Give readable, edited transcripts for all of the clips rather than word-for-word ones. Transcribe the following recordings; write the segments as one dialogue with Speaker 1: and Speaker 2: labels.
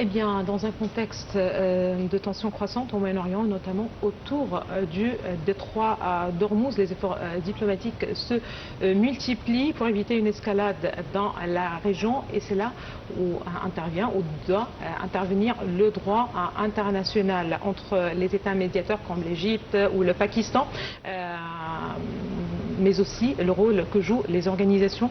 Speaker 1: Eh bien, dans un contexte de tensions croissantes au Moyen-Orient, notamment autour du détroit d'Ormuz, les efforts diplomatiques se multiplient pour éviter une escalade dans la région. Et c'est là où doit intervenir le droit international entre les États médiateurs comme l'Égypte ou le Pakistan. Mais aussi le rôle que jouent les organisations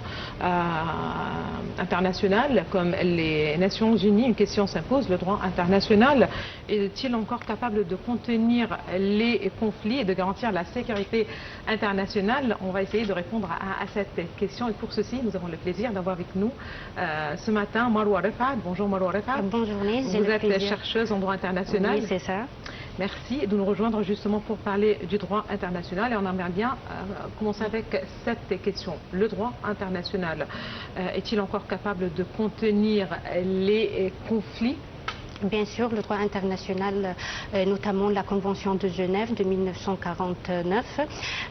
Speaker 1: internationales comme les Nations Unies. Une question s'impose, le droit international est-il encore capable de contenir les conflits et de garantir la sécurité internationale? On va essayer de répondre à cette question et pour ceci nous avons le plaisir d'avoir avec nous ce matin Marwa Refat. Bonjour Marwa Refat.
Speaker 2: Bonjour Nice,
Speaker 1: vous êtes chercheuse en droit international.
Speaker 2: Oui, c'est ça.
Speaker 1: Merci de nous rejoindre justement pour parler du droit international et on aimerait bien commencer avec cette question. Le droit international est-il encore capable de contenir les conflits?
Speaker 2: Bien sûr, le droit international, notamment la Convention de Genève de 1949,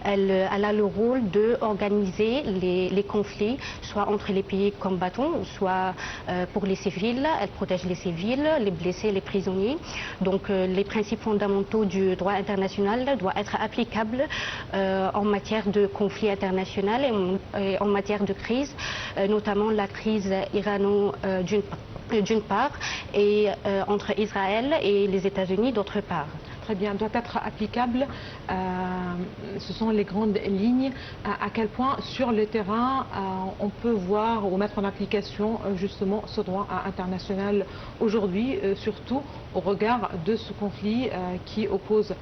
Speaker 2: elle a le rôle d'organiser les conflits, soit entre les pays combattants, soit pour les civils. Elle protège les civils, les blessés, les prisonniers. Donc les principes fondamentaux du droit international doivent être applicables en matière de conflits internationaux et en matière de crise, notamment la crise irano d'une part et entre Israël et les États-Unis d'autre part.
Speaker 1: Très bien, doit être applicable, ce sont les grandes lignes. À quel point sur le terrain on peut voir ou mettre en application justement ce droit international aujourd'hui, surtout au regard de ce conflit qui oppose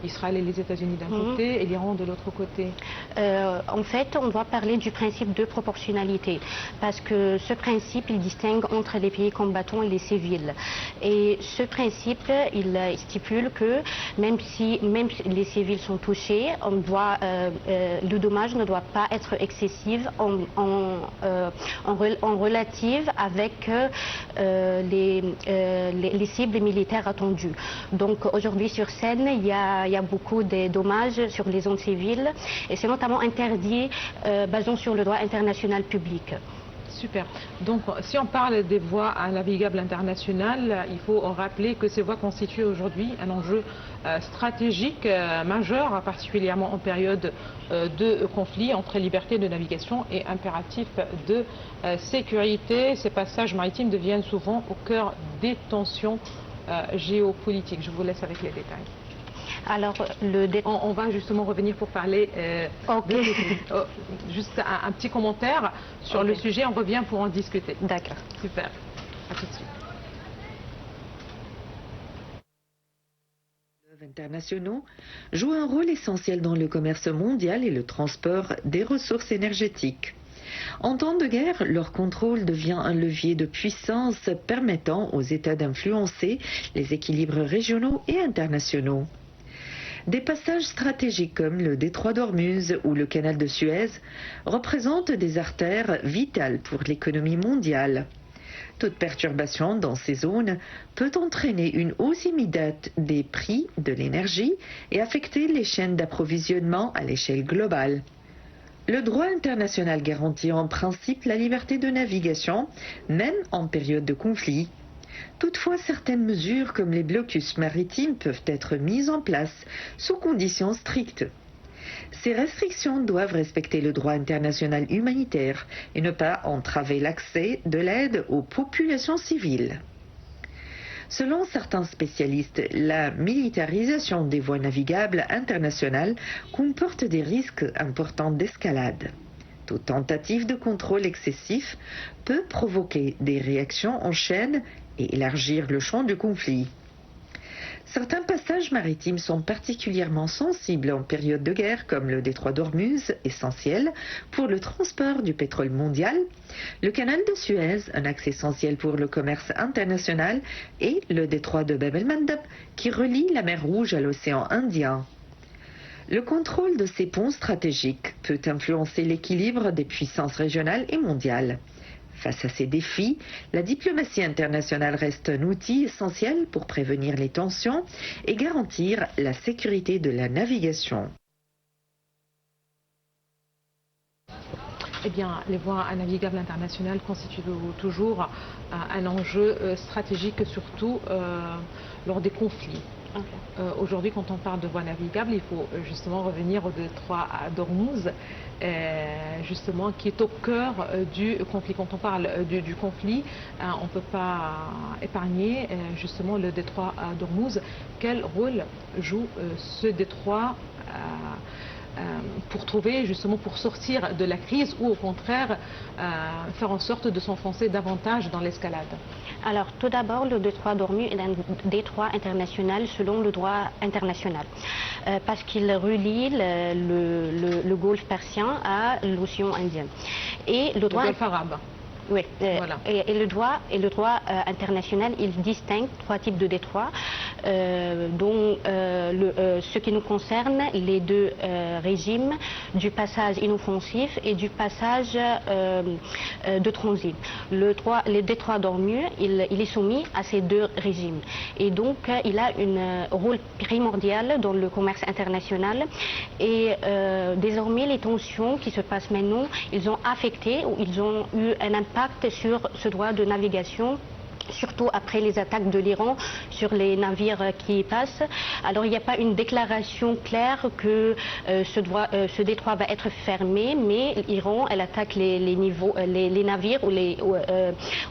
Speaker 1: Israël et les États-Unis d'un côté et l'Iran de l'autre côté?
Speaker 2: En fait, on doit parler du principe de proportionnalité parce que ce principe, il distingue entre les pays combattants et les civils. Et ce principe, il stipule que même si les civils sont touchés, le dommage ne doit pas être excessif en relative avec les cibles militaires attendues. Donc aujourd'hui sur scène, il y a beaucoup de dommages sur les zones civiles et c'est notamment interdit basant sur le droit international public.
Speaker 1: Super. Donc, si on parle des voies navigables internationales, il faut rappeler que ces voies constituent aujourd'hui un enjeu stratégique majeur, particulièrement en période de conflit entre liberté de navigation et impératif de sécurité. Ces passages maritimes deviennent souvent au cœur des tensions géopolitiques. Je vous laisse avec les détails.
Speaker 2: Alors,
Speaker 1: on va justement revenir pour parler juste un petit commentaire sur le sujet, on revient pour en discuter.
Speaker 2: D'accord.
Speaker 1: Super, à tout de suite.
Speaker 3: Internationaux jouent un rôle essentiel dans le commerce mondial et le transport des ressources énergétiques. En temps de guerre, leur contrôle devient un levier de puissance permettant aux États d'influencer les équilibres régionaux et internationaux. Des passages stratégiques comme le détroit d'Ormuz ou le canal de Suez représentent des artères vitales pour l'économie mondiale. Toute perturbation dans ces zones peut entraîner une hausse immédiate des prix de l'énergie et affecter les chaînes d'approvisionnement à l'échelle globale. Le droit international garantit en principe la liberté de navigation, même en période de conflit. Toutefois, certaines mesures comme les blocus maritimes peuvent être mises en place sous conditions strictes. Ces restrictions doivent respecter le droit international humanitaire et ne pas entraver l'accès de l'aide aux populations civiles. Selon certains spécialistes, la militarisation des voies navigables internationales comporte des risques importants d'escalade. Toute tentative de contrôle excessif peut provoquer des réactions en chaîne et élargir le champ du conflit. Certains passages maritimes sont particulièrement sensibles en période de guerre, comme le détroit d'Ormuz, essentiel pour le transport du pétrole mondial, le canal de Suez, un axe essentiel pour le commerce international, et le détroit de Bab el-Mandeb, qui relie la mer Rouge à l'océan Indien. Le contrôle de ces ponts stratégiques peut influencer l'équilibre des puissances régionales et mondiales. Face à ces défis, la diplomatie internationale reste un outil essentiel pour prévenir les tensions et garantir la sécurité de la navigation.
Speaker 1: Eh bien, les voies navigables internationales constituent toujours un enjeu stratégique, surtout lors des conflits. Aujourd'hui, quand on parle de voies navigables, il faut justement revenir au détroit d'Ormuz, justement, qui est au cœur du conflit. Quand on parle du conflit, on ne peut pas épargner justement le détroit d'Ormuz. Quel rôle joue ce détroit pour trouver justement, pour sortir de la crise, ou au contraire faire en sorte de s'enfoncer davantage dans l'escalade?
Speaker 2: Alors, tout d'abord, le détroit d'Ormuz est un détroit international selon le droit international, parce qu'il relie le golfe Persien à l'océan Indien. Et le
Speaker 1: golfe arabe.
Speaker 2: Oui,
Speaker 1: voilà.
Speaker 2: et le droit international, il distingue trois types de détroits, dont ce qui nous concerne, les deux régimes du passage inoffensif et du passage de transit. Le détroit d'Ormuz, il est soumis à ces deux régimes. Et donc, il a un rôle primordial dans le commerce international. Et désormais, les tensions qui se passent maintenant, ils ont affecté, ou ils ont eu un impact sur ce droit de navigation, surtout après les attaques de l'Iran sur les navires qui y passent. Alors, il n'y a pas une déclaration claire que ce détroit va être fermé, mais l'Iran, elle attaque les navires ou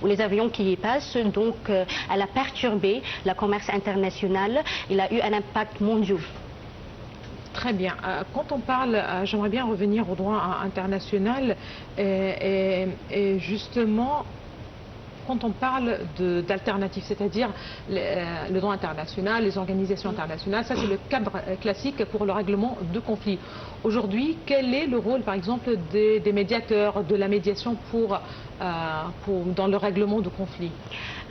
Speaker 2: les avions qui y passent. Donc, elle a perturbé le commerce international. Il a eu un impact mondial.
Speaker 1: Très bien. Quand on parle, j'aimerais bien revenir au droit international et justement, quand on parle d'alternatives, c'est-à-dire le droit international, les organisations internationales, ça c'est le cadre classique pour le règlement de conflits. Aujourd'hui, quel est le rôle, par exemple, des médiateurs, de la médiation dans le règlement de conflits?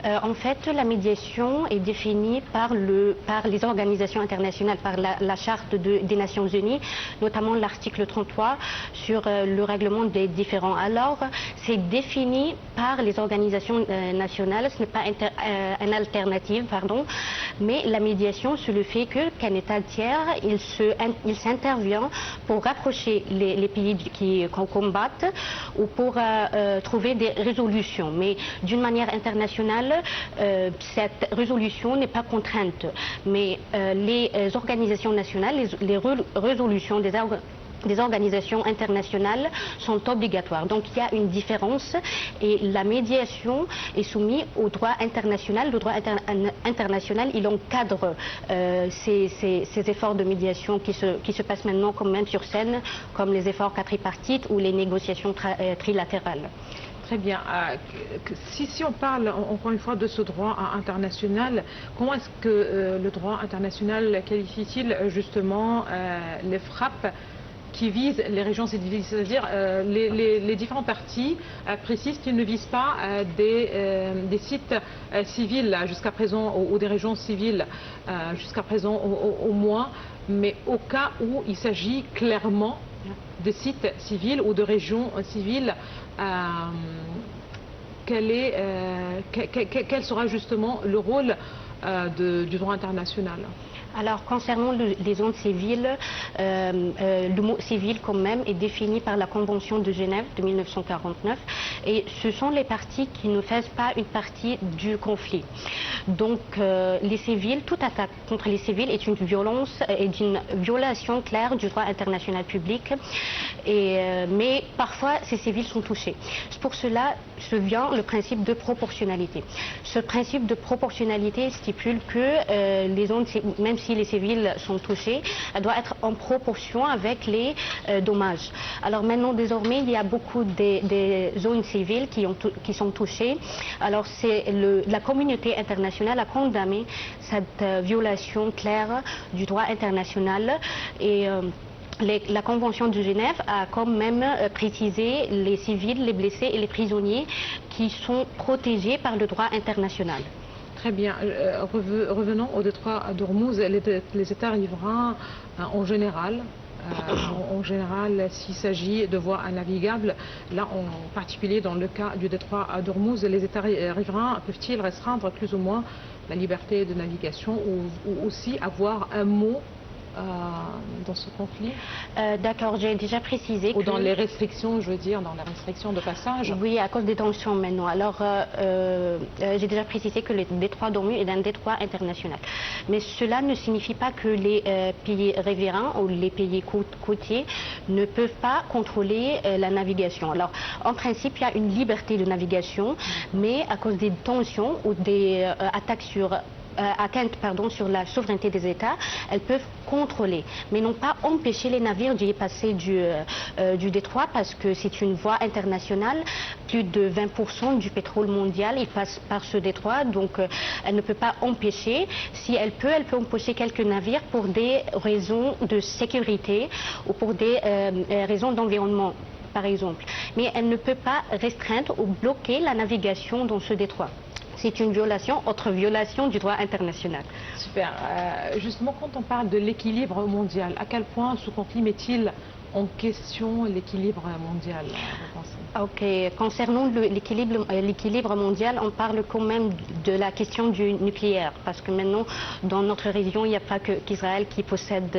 Speaker 2: En fait, la médiation est définie par les organisations internationales, par la Charte des Nations Unies, notamment l'article 33 sur le règlement des différends. Alors, c'est défini par les organisations nationales, ce n'est pas une alternative, mais la médiation, c'est le fait qu'un État tiers, il s'intervient pour rapprocher les pays qui combattent ou pour trouver des résolutions. Mais d'une manière internationale, cette résolution n'est pas contrainte, mais les organisations nationales, les résolutions des organisations internationales sont obligatoires. Donc il y a une différence et la médiation est soumise au droit international. Le droit international, il encadre ces efforts de médiation qui se passent maintenant comme même sur scène, comme les efforts quadripartites ou les négociations trilatérales.
Speaker 1: Très bien. Si on parle encore une fois de ce droit international, comment est-ce que le droit international qualifie-t-il justement les frappes qui visent les régions civiles? C'est-à-dire les différentes parties précisent qu'ils ne visent pas des sites civils jusqu'à présent, ou des régions civiles jusqu'à présent au moins, mais au cas où il s'agit clairement de sites civils ou de régions civiles, quel sera justement le rôle du droit international?
Speaker 2: Alors, concernant les zones civiles, le mot civil quand même est défini par la Convention de Genève de 1949 et ce sont les parties qui ne fassent pas une partie du conflit. Donc, les civils, toute attaque contre les civils est une violation claire du droit international public, mais parfois ces civils sont touchés. Pour cela se vient le principe de proportionnalité. Ce principe de proportionnalité stipule que les zones, même si les civils sont touchés, elle doit être en proportion avec les dommages. Alors maintenant, désormais, il y a beaucoup des zones civiles qui sont touchées. Alors c'est la communauté internationale a condamné cette violation claire du droit international et la Convention de Genève a quand même précisé les civils, les blessés et les prisonniers qui sont protégés par le droit international.
Speaker 1: Très bien. Revenons au détroit d'Ormuz. Les États riverains, en général, s'il s'agit de voies navigables, là en particulier dans le cas du détroit d'Ormuz, les États riverains peuvent-ils restreindre plus ou moins la liberté de navigation ou aussi avoir un mot dans ce conflit?
Speaker 2: D'accord, j'ai déjà précisé
Speaker 1: Ou
Speaker 2: que...
Speaker 1: dans les restrictions, je veux dire, dans les restrictions de passage?
Speaker 2: Oui, à cause des tensions maintenant. Alors, j'ai déjà précisé que le détroit d'Ormuz est un détroit international. Mais cela ne signifie pas que les pays riverains ou les pays côtiers ne peuvent pas contrôler la navigation. Alors, en principe, il y a une liberté de navigation, mais à cause des tensions ou des attaques sur sur la souveraineté des États, elles peuvent contrôler, mais non pas empêcher les navires d'y passer du détroit, parce que c'est une voie internationale. Plus de 20% du pétrole mondial il passe par ce détroit, donc elle ne peut pas empêcher. Si elle peut empêcher quelques navires pour des raisons de sécurité ou pour des raisons d'environnement, par exemple. Mais elle ne peut pas restreindre ou bloquer la navigation dans ce détroit. C'est une violation, autre violation du droit international.
Speaker 1: Super. Justement, quand on parle de l'équilibre mondial, à quel point ce conflit met-il en question l'équilibre mondial, vous pensez?
Speaker 2: Ok, concernant l'équilibre mondial, on parle quand même de la question du nucléaire, parce que maintenant, dans notre région, il n'y a pas qu'Israël qui possède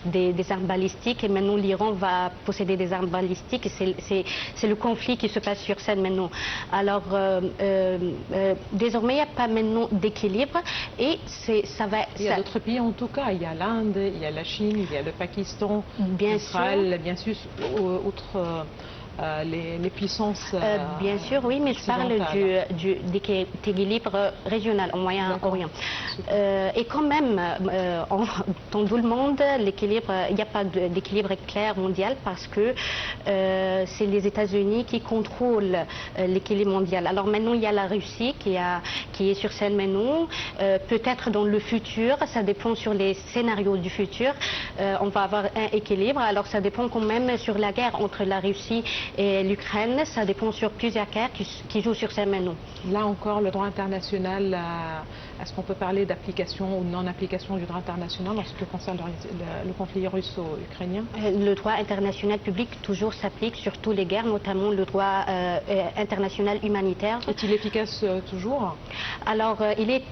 Speaker 2: des armes balistiques, et maintenant l'Iran va posséder des armes balistiques, et c'est le conflit qui se passe sur scène maintenant. Alors, désormais, il n'y a pas maintenant d'équilibre, et ça va...
Speaker 1: Il y a d'autres pays en tout cas, il y a l'Inde, il y a la Chine, il y a le Pakistan,
Speaker 2: bien
Speaker 1: Israël,
Speaker 2: sûr.
Speaker 1: bien sûr, outre les puissances
Speaker 2: bien sûr, oui, mais je parle d'équilibre régional au Moyen-Orient. Et quand même, dans tout le monde, il n'y a pas d'équilibre clair mondial, parce que c'est les États-Unis qui contrôlent l'équilibre mondial. Alors maintenant, il y a la Russie qui est sur scène maintenant. Peut-être dans le futur, ça dépend sur les scénarios du futur, on va avoir un équilibre. Alors ça dépend quand même sur la guerre entre la Russie et l'Ukraine, ça dépend sur plusieurs guerres qui jouent sur ces menus.
Speaker 1: Là encore, le droit international, est-ce qu'on peut parler d'application ou non-application du droit international en ce qui concerne le conflit russo-ukrainien?
Speaker 2: Le droit international public toujours s'applique sur toutes les guerres, notamment le droit international humanitaire.
Speaker 1: Est-il efficace toujours? Alors,
Speaker 2: il est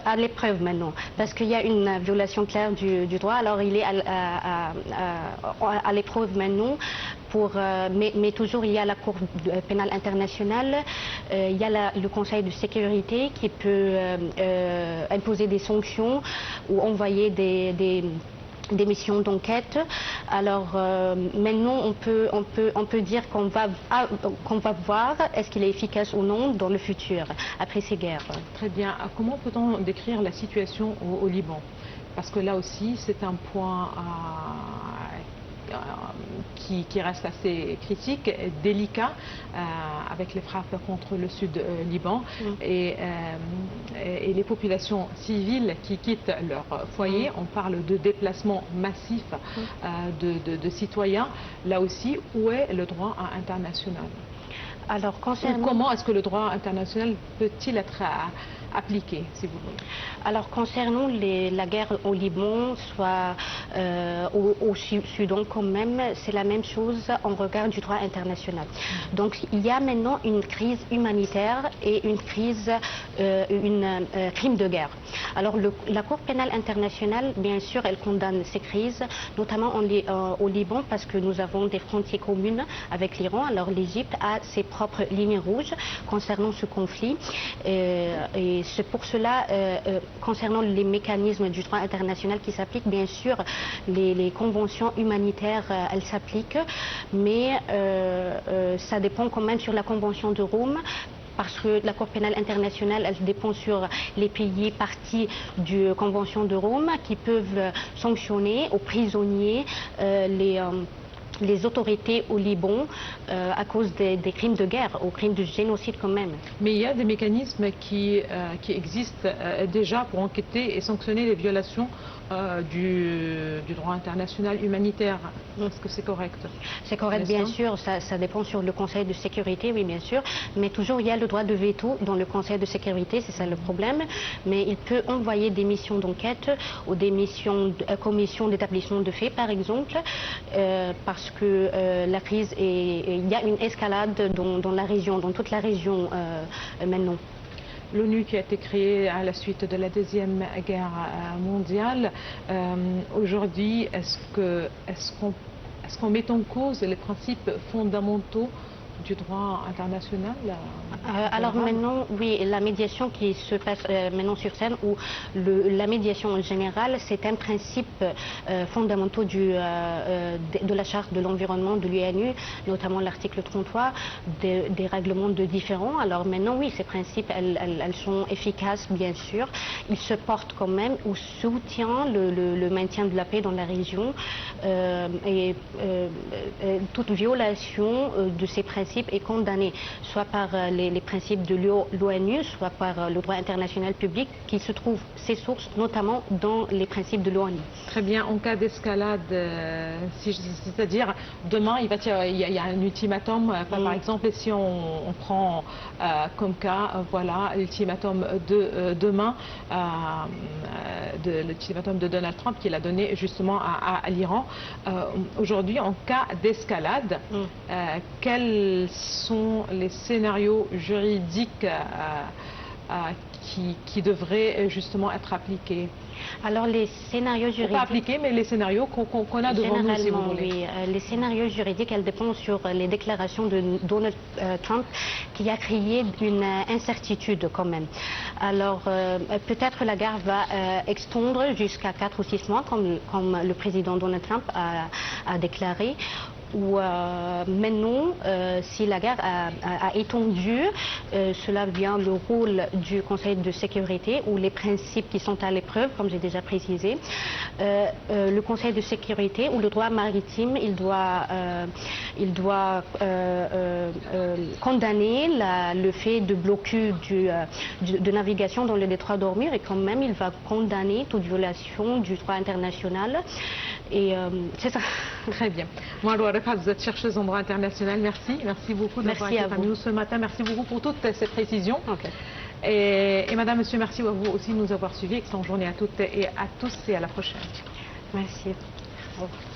Speaker 2: à l'épreuve maintenant, parce qu'il y a une violation claire du droit. Alors, il est à l'épreuve maintenant. Mais toujours, il y a la Cour pénale internationale, il y a le Conseil de sécurité qui peut imposer des sanctions ou envoyer des missions d'enquête. Alors maintenant, on peut dire qu'on va voir est-ce qu'il est efficace ou non dans le futur, après ces guerres.
Speaker 1: Très bien. Comment peut-on décrire la situation au Liban? Parce que là aussi, c'est un point qui reste assez critique, délicat, avec les frappes contre le sud Liban et les populations civiles qui quittent leur foyer. On parle de déplacements massifs de citoyens. Là aussi, où est le droit international?
Speaker 2: Alors,
Speaker 1: comment est-ce que le droit international peut-il être appliqué, si vous voulez?
Speaker 2: Alors, concernant la guerre au Liban, soit au Soudan quand même, c'est la même chose en regard du droit international. Donc, il y a maintenant une crise humanitaire et une crime de guerre. Alors, la Cour pénale internationale, bien sûr, elle condamne ces crises, notamment au Liban, parce que nous avons des frontières communes avec l'Iran. Alors, l'Égypte a ses propres lignes rouges concernant ce conflit. Et c'est pour cela, concernant les mécanismes du droit international qui s'appliquent, bien sûr, les conventions humanitaires, elles s'appliquent, mais ça dépend quand même sur la Convention de Rome, parce que la Cour pénale internationale, elle dépend sur les pays parties de la Convention de Rome qui peuvent sanctionner aux prisonniers les autorités au Liban à cause des crimes de guerre, aux crimes de génocide quand même.
Speaker 1: Mais il y a des mécanismes qui existent déjà pour enquêter et sanctionner les violations du droit international humanitaire. Est-ce que c'est correct?
Speaker 2: C'est correct, bien sûr. Ça dépend sur le Conseil de sécurité, oui, bien sûr. Mais toujours, il y a le droit de veto dans le Conseil de sécurité, c'est ça le problème. Mais il peut envoyer des missions d'enquête ou des commissions d'établissement de faits, par exemple, parce que la crise, il y a une escalade dans la région, dans toute la région maintenant.
Speaker 1: l'ONU qui a été créée à la suite de la Deuxième Guerre mondiale. Aujourd'hui, est-ce qu'on met en cause les principes fondamentaux du droit international?
Speaker 2: Alors maintenant, oui, la médiation qui se passe maintenant sur scène, ou la médiation en général, c'est un principe fondamental de la charte de l'environnement de l'UNU, notamment l'article 33, des règlements de différends. Alors maintenant, oui, ces principes, elles sont efficaces, bien sûr. Ils se portent quand même au soutien, le maintien de la paix dans la région, et toute violation de ces principes est condamné soit par les principes de l'ONU, soit par le droit international public qui se trouve ses sources notamment dans les principes de l'ONU.
Speaker 1: Très bien. En cas d'escalade, c'est-à-dire demain il y a un ultimatum, par exemple, et si on prend comme cas, voilà, l'ultimatum de demain, l'ultimatum de Donald Trump qu'il a donné justement à l'Iran. Aujourd'hui, en cas d'escalade, quels sont les scénarios juridiques qui devraient justement être appliqués?
Speaker 2: Alors les scénarios juridiques...
Speaker 1: Pas appliqués, mais les scénarios qu'on a devant nous, si vous voulez.
Speaker 2: Oui, les scénarios juridiques, elles dépendent sur les déclarations de Donald Trump qui a créé une incertitude quand même. Alors peut-être la guerre va extendre jusqu'à 4 ou 6 mois, comme le président Donald Trump a déclaré. Ou maintenant, si la guerre a étendu, cela vient le rôle du Conseil de sécurité ou les principes qui sont à l'épreuve, comme j'ai déjà précisé. Le Conseil de sécurité ou le droit maritime, il doit condamner le fait de blocus de navigation dans le détroit d'Ormuz, et quand même il va condamner toute violation du droit international. Et c'est ça.
Speaker 1: Très bien. Moi, vous êtes chercheuse en droit international. Merci. Merci beaucoup d'avoir été parmi nous ce matin. Merci beaucoup pour toutes ces précisions.
Speaker 2: Okay.
Speaker 1: Et madame, monsieur, merci à vous aussi de nous avoir suivis. Excellente journée à toutes et à tous et à la prochaine.
Speaker 2: Merci. Au revoir.